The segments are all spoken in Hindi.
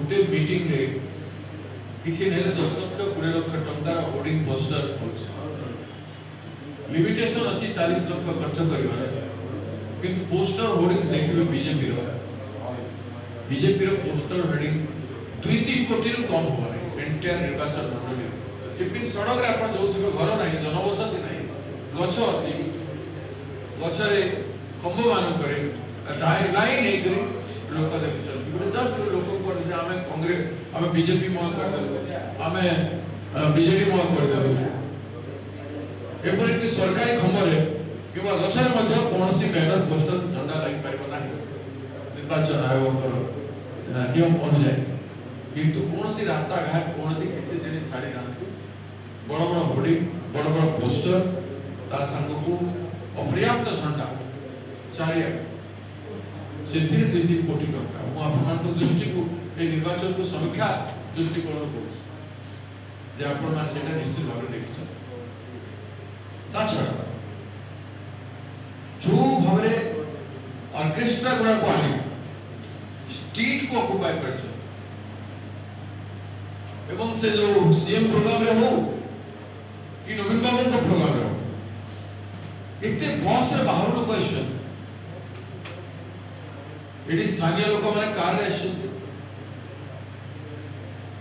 गोटे मीटिंग रे किसी ने 10 लाख 20 लाख टंकार होर्डिंग पोस्टर होछ लिमिटेशन अछि 40 लाख खर्च करिवार किंतु पोस्टर होर्डिंग्स देखिबे बीजेपी रो पोस्टर होर्डिंग 2-3 कोटी रु कम हो रे एंटायर निर्वाचन मंडली सिपिन सड़क रे आपण जोथबे घर नाही जनबसति नाही गछ अछि गछरे कंब मान करे लाइन एक लोक देखुछन गोटे जस्ट लोक को जे हमें कांग्रेस हमें बीजेपी म कर दे हमें बीजेपी म कर दे एपरि कि सरकारी खंबरे किबा गछरे मध्ये कोनोसी बैनर पोस्टर झंडा लागि पारिबो नाही निर्वाचन आयोग नियम अनुसार किंतु कोनोसी रास्ता घाट कोनोसी किछि जिनिस छाडी ना बड़ बड़ होर्डिंग बड़ बड़ पोस्टर ता संग को अपर्याप्त झंडा चारिया सेथिरे 2-3 कोटी टका मु आपन दृष्टि को ए निर्वाचन को समीक्षा दृष्टिकोण को जे आपन मान सेटा निश्चित भाव देखिछ ताछड़ा जो भावरे ऑर्केस्ट्रा गुडा को आनी स्ट्रीट को ऑक्युपाई करछ एवं से जो सीएम प्रोग्राम रे हो कि नवीन बाबू का प्रोग्राम रे हो इतने बस रे बाहर लोक आछन एडी स्थानीय लोक माने कार रे आछन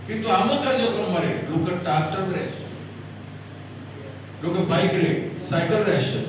किंतु आम कार्यक्रम मारे लोक ट्रैक्टर रे आछन लोक बाइक रे साइकिल रे आछन